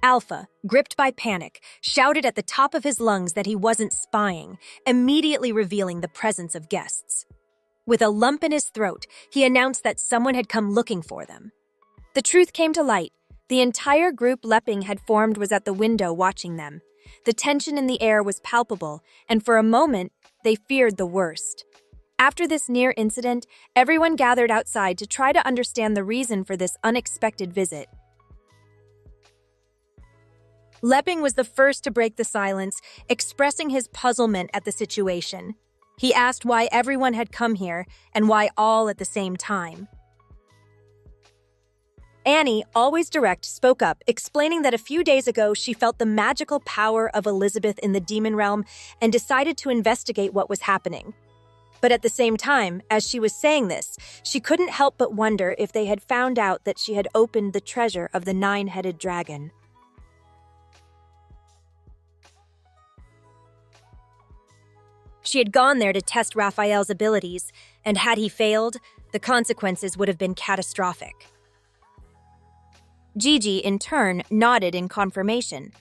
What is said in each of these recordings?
Alpha, gripped by panic, shouted at the top of his lungs that he wasn't spying, immediately revealing the presence of guests. With a lump in his throat, he announced that someone had come looking for them. The truth came to light. The entire group Lepping had formed was at the window watching them. The tension in the air was palpable, and for a moment, they feared the worst. After this near incident, everyone gathered outside to try to understand the reason for this unexpected visit. Lepping was the first to break the silence, expressing his puzzlement at the situation. He asked why everyone had come here and why all at the same time. Annie, always direct, spoke up, explaining that a few days ago she felt the magical power of Elizabeth in the demon realm and decided to investigate what was happening. But at the same time, as she was saying this, she couldn't help but wonder if they had found out that she had opened the treasure of the nine-headed dragon. She had gone there to test Raphael's abilities, and had he failed, the consequences would have been catastrophic. Gigi, in turn, nodded in confirmation.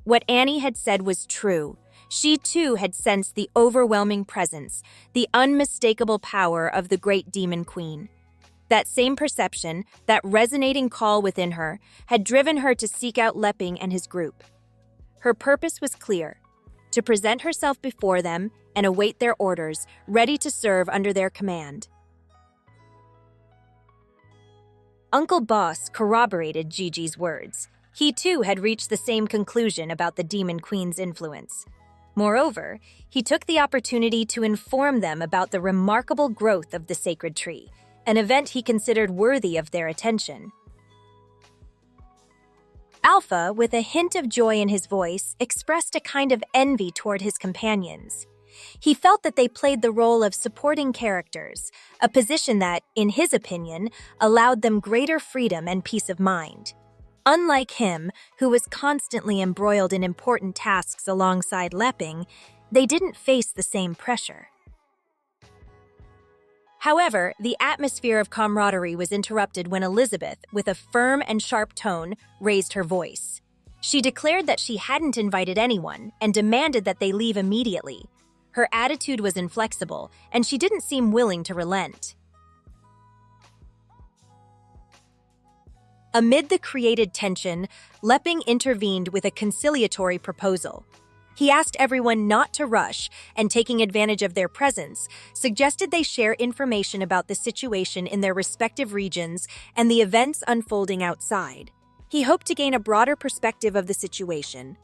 What Annie had said was true. She too had sensed the overwhelming presence, the unmistakable power of the great demon queen. That same perception, that resonating call within her, had driven her to seek out Lepping and his group. Her purpose was clear: to present herself before them and await their orders, ready to serve under their command. Uncle Boss corroborated Gigi's words. He too had reached the same conclusion about the Demon Queen's influence. Moreover, he took the opportunity to inform them about the remarkable growth of the sacred tree, an event he considered worthy of their attention. Alpha, with a hint of joy in his voice, expressed a kind of envy toward his companions. He felt that they played the role of supporting characters, a position that, in his opinion, allowed them greater freedom and peace of mind. Unlike him, who was constantly embroiled in important tasks alongside Lepping, they didn't face the same pressure. However, the atmosphere of camaraderie was interrupted when Elizabeth, with a firm and sharp tone, raised her voice. She declared that she hadn't invited anyone and demanded that they leave immediately. Her attitude was inflexible, and she didn't seem willing to relent. Amid the created tension, Lepping intervened with a conciliatory proposal. He asked everyone not to rush, and taking advantage of their presence, suggested they share information about the situation in their respective regions and the events unfolding outside. He hoped to gain a broader perspective of the situation.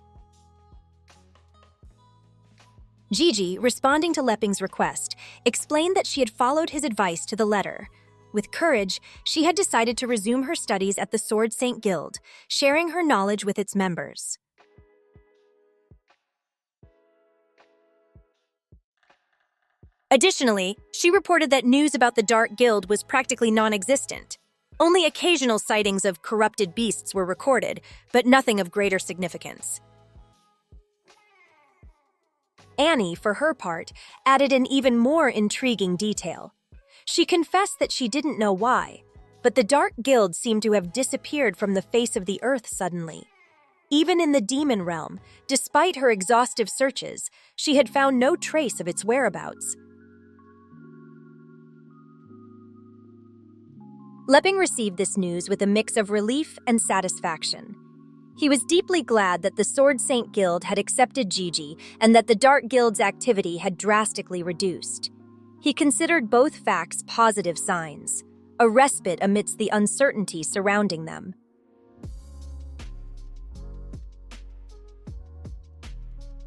Gigi, responding to Lepping's request, explained that she had followed his advice to the letter. With courage, she had decided to resume her studies at the Sword Saint Guild, sharing her knowledge with its members. Additionally, she reported that news about the Dark Guild was practically non-existent. Only occasional sightings of corrupted beasts were recorded, but nothing of greater significance. Annie, for her part, added an even more intriguing detail. She confessed that she didn't know why, but the Dark Guild seemed to have disappeared from the face of the earth suddenly. Even in the demon realm, despite her exhaustive searches, she had found no trace of its whereabouts. Lepping received this news with a mix of relief and satisfaction. He was deeply glad that the Sword Saint Guild had accepted Gigi and that the Dark Guild's activity had drastically reduced. He considered both facts positive signs, a respite amidst the uncertainty surrounding them.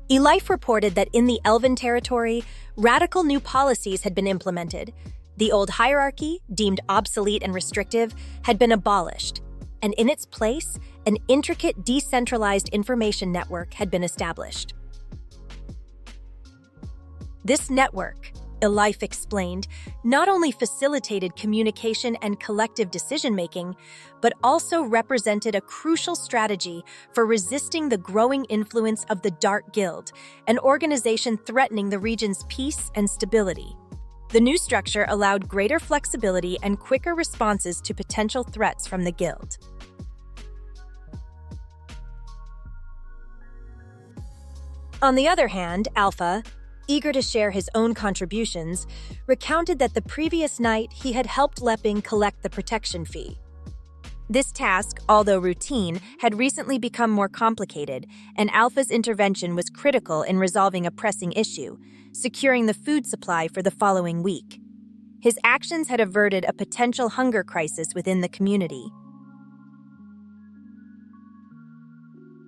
Elife reported that in the Elven territory, radical new policies had been implemented. The old hierarchy, deemed obsolete and restrictive, had been abolished, and in its place, an intricate decentralized information network had been established. This network, Elife explained, not only facilitated communication and collective decision-making, but also represented a crucial strategy for resisting the growing influence of the Dark Guild, an organization threatening the region's peace and stability. The new structure allowed greater flexibility and quicker responses to potential threats from the Guild. On the other hand, Alpha, eager to share his own contributions, recounted that the previous night he had helped Leping collect the protection fee. This task, although routine, had recently become more complicated, and Alpha's intervention was critical in resolving a pressing issue, securing the food supply for the following week. His actions had averted a potential hunger crisis within the community.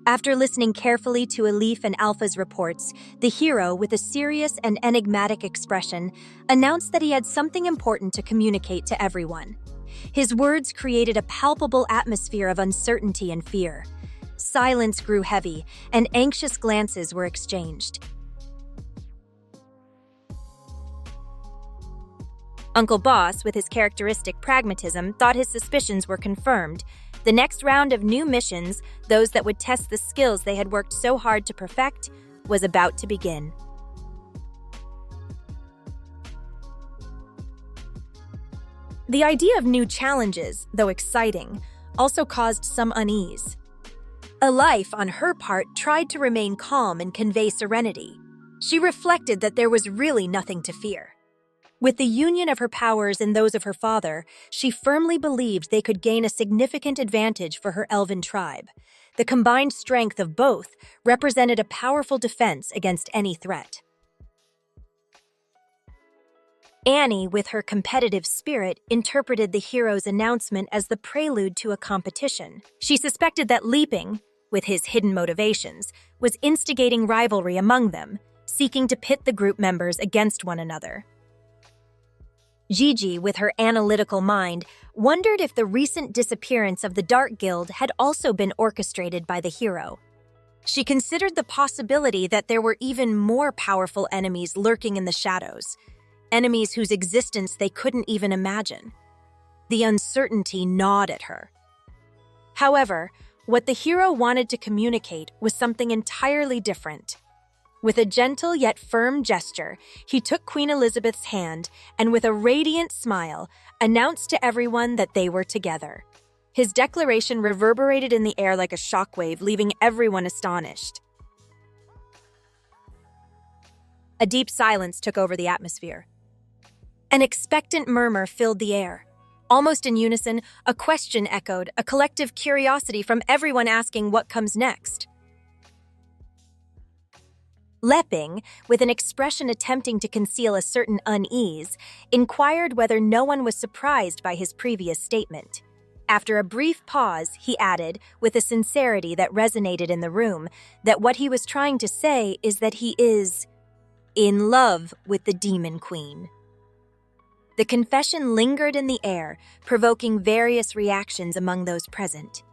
After listening carefully to Elif and Alpha's reports, the hero, with a serious and enigmatic expression, announced that he had something important to communicate to everyone. His words created a palpable atmosphere of uncertainty and fear. Silence grew heavy, and anxious glances were exchanged. Uncle Boss, with his characteristic pragmatism, thought his suspicions were confirmed. The next round of new missions, those that would test the skills they had worked so hard to perfect, was about to begin. The idea of new challenges, though exciting, also caused some unease. Elif, on her part, tried to remain calm and convey serenity. She reflected that there was really nothing to fear. With the union of her powers and those of her father, she firmly believed they could gain a significant advantage for her elven tribe. The combined strength of both represented a powerful defense against any threat. Annie, with her competitive spirit, interpreted the hero's announcement as the prelude to a competition. She suspected that Leping, with his hidden motivations, was instigating rivalry among them, seeking to pit the group members against one another. Gigi, with her analytical mind, wondered if the recent disappearance of the Dark Guild had also been orchestrated by the hero. She considered the possibility that there were even more powerful enemies lurking in the shadows, enemies whose existence they couldn't even imagine. The uncertainty gnawed at her. However, what the hero wanted to communicate was something entirely different. With a gentle yet firm gesture, he took Queen Elizabeth's hand and, with a radiant smile, announced to everyone that they were together. His declaration reverberated in the air like a shockwave, leaving everyone astonished. A deep silence took over the atmosphere. An expectant murmur filled the air. Almost in unison, a question echoed, a collective curiosity from everyone asking what comes next. Leping, with an expression attempting to conceal a certain unease, inquired whether no one was surprised by his previous statement. After a brief pause, he added, with a sincerity that resonated in the room, that what he was trying to say is that he is in love with the Demon Queen. The confession lingered in the air, provoking various reactions among those present.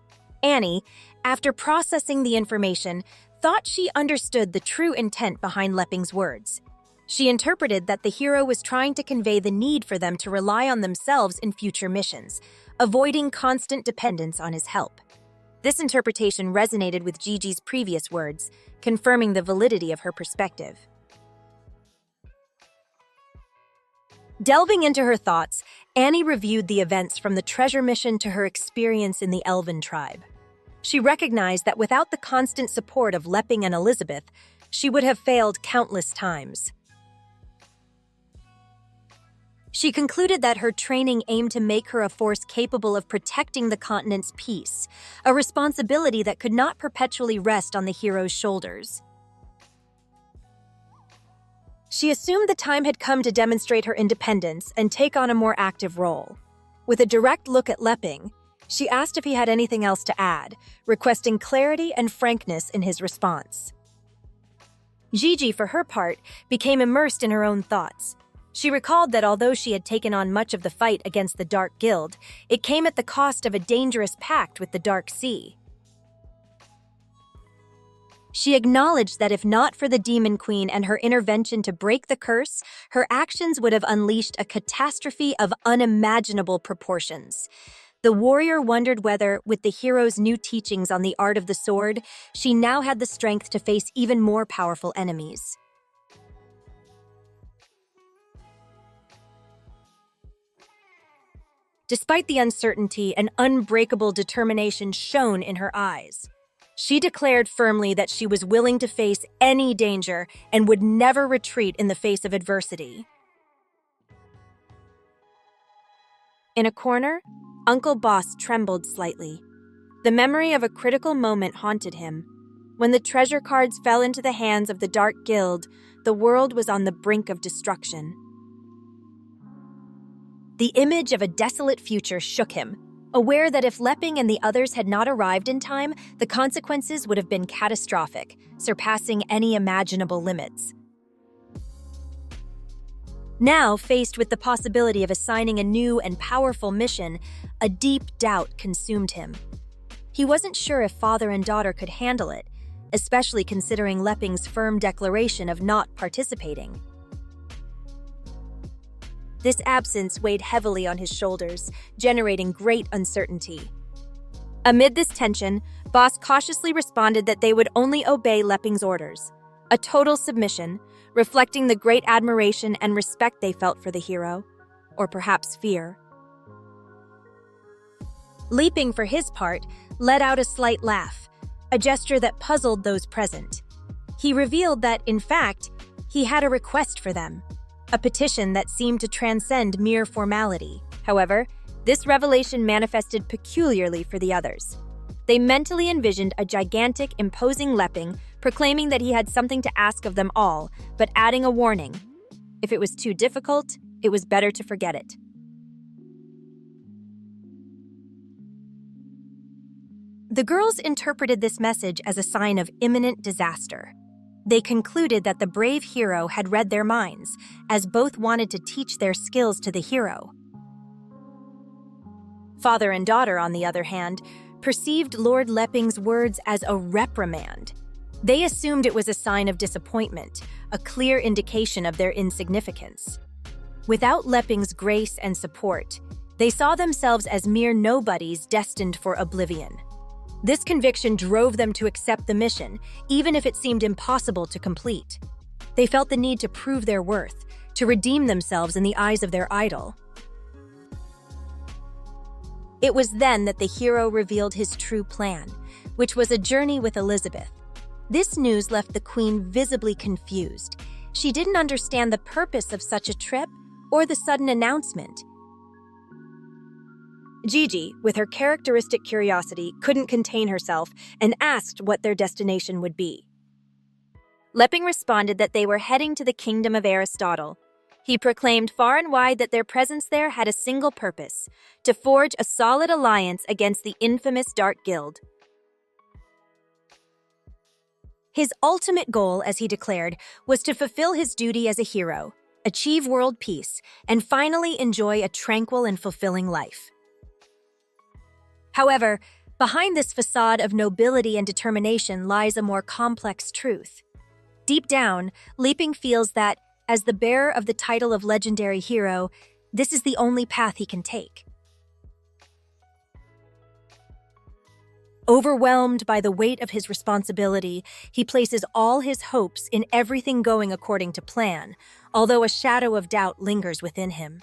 Annie, after processing the information, thought she understood the true intent behind Leping's words. She interpreted that the hero was trying to convey the need for them to rely on themselves in future missions, avoiding constant dependence on his help. This interpretation resonated with Gigi's previous words, confirming the validity of her perspective. Delving into her thoughts, Annie reviewed the events from the treasure mission to her experience in the Elven tribe. She recognized that without the constant support of Leping and Elizabeth, she would have failed countless times. She concluded that her training aimed to make her a force capable of protecting the continent's peace, a responsibility that could not perpetually rest on the hero's shoulders. She assumed the time had come to demonstrate her independence and take on a more active role. With a direct look at Leping, she asked if he had anything else to add, requesting clarity and frankness in his response. Gigi, for her part, became immersed in her own thoughts. She recalled that although she had taken on much of the fight against the Dark Guild, it came at the cost of a dangerous pact with the Dark Sea. She acknowledged that if not for the Demon Queen and her intervention to break the curse, her actions would have unleashed a catastrophe of unimaginable proportions. The warrior wondered whether, with the hero's new teachings on the art of the sword, she now had the strength to face even more powerful enemies. Despite the uncertainty, an unbreakable determination shone in her eyes. She declared firmly that she was willing to face any danger and would never retreat in the face of adversity. In a corner, Uncle Boss trembled slightly. The memory of a critical moment haunted him. When the treasure cards fell into the hands of the Dark Guild, the world was on the brink of destruction. The image of a desolate future shook him, aware that if Lepping and the others had not arrived in time, the consequences would have been catastrophic, surpassing any imaginable limits. Now, faced with the possibility of assigning a new and powerful mission, a deep doubt consumed him. He wasn't sure if father and daughter could handle it, especially considering Lepping's firm declaration of not participating. This absence weighed heavily on his shoulders, generating great uncertainty. Amid this tension, Boss cautiously responded that they would only obey Lepping's orders, a total submission, reflecting the great admiration and respect they felt for the hero, or perhaps fear. Leaping, for his part, let out a slight laugh, a gesture that puzzled those present. He revealed that, in fact, he had a request for them, a petition that seemed to transcend mere formality. However, this revelation manifested peculiarly for the others. They mentally envisioned a gigantic, imposing Lepping proclaiming that he had something to ask of them all, but adding a warning. If it was too difficult, it was better to forget it. The girls interpreted this message as a sign of imminent disaster. They concluded that the brave hero had read their minds, as both wanted to teach their skills to the hero. Father and daughter, on the other hand, perceived Lord Lepping's words as a reprimand. They assumed it was a sign of disappointment, a clear indication of their insignificance. Without Lepping's grace and support, they saw themselves as mere nobodies destined for oblivion. This conviction drove them to accept the mission, even if it seemed impossible to complete. They felt the need to prove their worth, to redeem themselves in the eyes of their idol. It was then that the hero revealed his true plan, which was a journey with Elizabeth. This news left the queen visibly confused. She didn't understand the purpose of such a trip or the sudden announcement. Gigi, with her characteristic curiosity, couldn't contain herself and asked what their destination would be. Lepping responded that they were heading to the kingdom of Aristotle. He proclaimed far and wide that their presence there had a single purpose: to forge a solid alliance against the infamous Dark Guild. His ultimate goal, as he declared, was to fulfill his duty as a hero, achieve world peace, and finally enjoy a tranquil and fulfilling life. However, behind this facade of nobility and determination lies a more complex truth. Deep down, Lepping feels that, as the bearer of the title of legendary hero, this is the only path he can take. Overwhelmed by the weight of his responsibility, he places all his hopes in everything going according to plan, although a shadow of doubt lingers within him.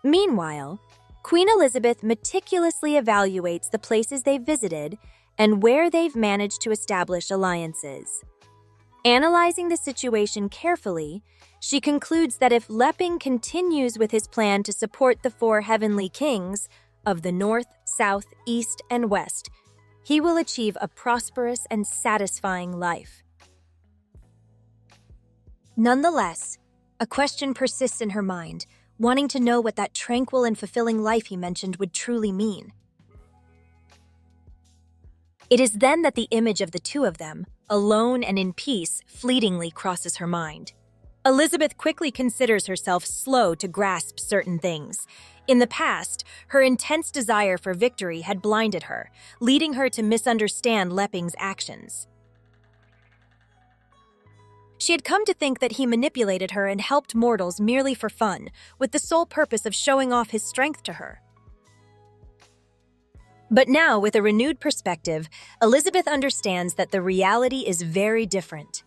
Meanwhile, Queen Elizabeth meticulously evaluates the places they've visited and where they've managed to establish alliances. Analyzing the situation carefully, she concludes that if Lepping continues with his plan to support the four heavenly kings of the North, South, East, and West, he will achieve a prosperous and satisfying life. Nonetheless, a question persists in her mind, wanting to know what that tranquil and fulfilling life he mentioned would truly mean. It is then that the image of the two of them, alone and in peace, fleetingly crosses her mind. Elizabeth quickly considers herself slow to grasp certain things. In the past, her intense desire for victory had blinded her, leading her to misunderstand Lepping's actions. She had come to think that he manipulated her and helped mortals merely for fun, with the sole purpose of showing off his strength to her. But now, with a renewed perspective, Elizabeth understands that the reality is very different.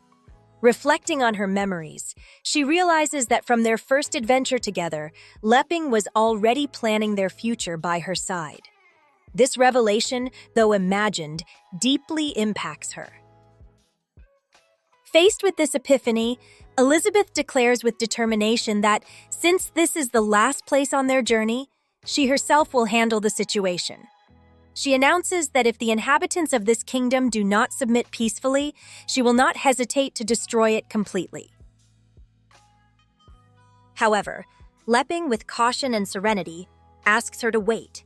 Reflecting on her memories, she realizes that from their first adventure together, Lepping was already planning their future by her side. This revelation, though imagined, deeply impacts her. Faced with this epiphany, Elizabeth declares with determination that, since this is the last place on their journey, she herself will handle the situation. She announces that if the inhabitants of this kingdom do not submit peacefully, she will not hesitate to destroy it completely. However, Leping, with caution and serenity, asks her to wait.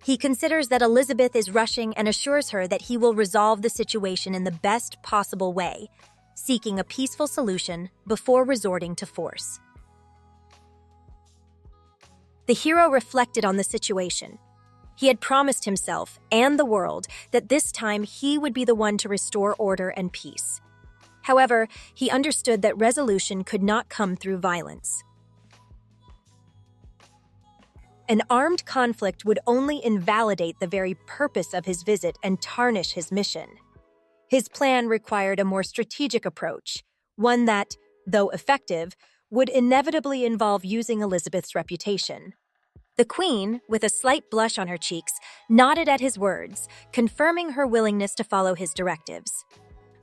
He considers that Elizabeth is rushing and assures her that he will resolve the situation in the best possible way, seeking a peaceful solution before resorting to force. The hero reflected on the situation. He had promised himself and the world that this time he would be the one to restore order and peace. However, he understood that resolution could not come through violence. An armed conflict would only invalidate the very purpose of his visit and tarnish his mission. His plan required a more strategic approach, one that, though effective, would inevitably involve using Elizabeth's reputation. The Queen, with a slight blush on her cheeks, nodded at his words, confirming her willingness to follow his directives.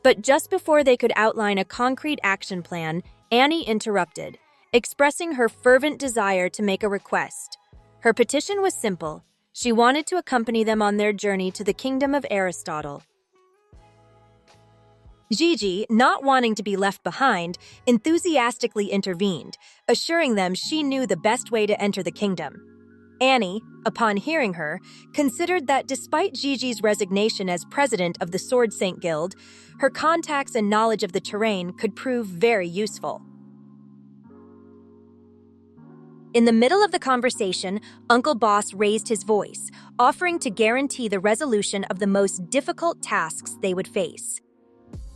But just before they could outline a concrete action plan, Annie interrupted, expressing her fervent desire to make a request. Her petition was simple. She wanted to accompany them on their journey to the kingdom of Aristotle. Gigi, not wanting to be left behind, enthusiastically intervened, assuring them she knew the best way to enter the kingdom. Annie, upon hearing her, considered that despite Gigi's resignation as president of the Sword Saint Guild, her contacts and knowledge of the terrain could prove very useful. In the middle of the conversation, Uncle Boss raised his voice, offering to guarantee the resolution of the most difficult tasks they would face.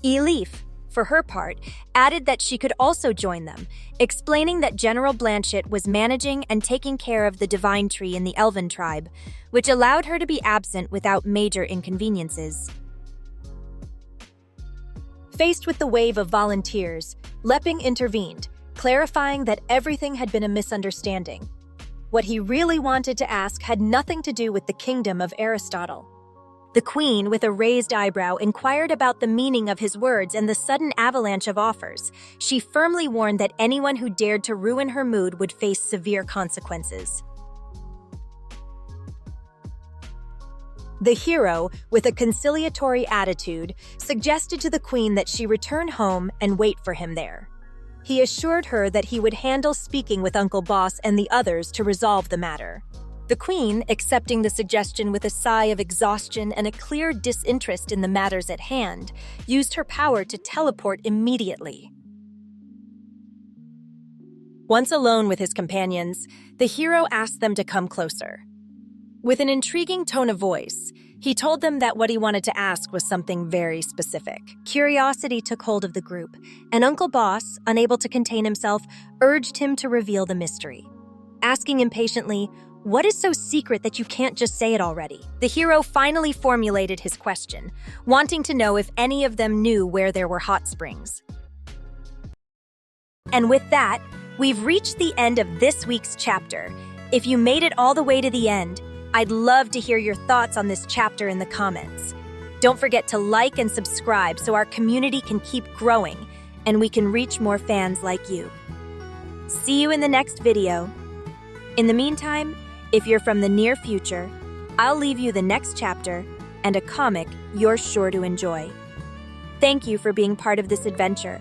Elif, for her part, added that she could also join them, explaining that General Blanchett was managing and taking care of the divine tree in the Elven tribe, which allowed her to be absent without major inconveniences. Faced with the wave of volunteers, Leping intervened, clarifying that everything had been a misunderstanding. What he really wanted to ask had nothing to do with the kingdom of Aristotle. The Queen, with a raised eyebrow, inquired about the meaning of his words and the sudden avalanche of offers. She firmly warned that anyone who dared to ruin her mood would face severe consequences. The hero, with a conciliatory attitude, suggested to the Queen that she return home and wait for him there. He assured her that he would handle speaking with Uncle Boss and the others to resolve the matter. The Queen, accepting the suggestion with a sigh of exhaustion and a clear disinterest in the matters at hand, used her power to teleport immediately. Once alone with his companions, the hero asked them to come closer. With an intriguing tone of voice, he told them that what he wanted to ask was something very specific. Curiosity took hold of the group, and Uncle Boss, unable to contain himself, urged him to reveal the mystery. Asking impatiently, "What is so secret that you can't just say it already?" The hero finally formulated his question, wanting to know if any of them knew where there were hot springs. And with that, we've reached the end of this week's chapter. If you made it all the way to the end, I'd love to hear your thoughts on this chapter in the comments. Don't forget to like and subscribe so our community can keep growing and we can reach more fans like you. See you in the next video. In the meantime, if you're from the near future, I'll leave you the next chapter and a comic you're sure to enjoy. Thank you for being part of this adventure.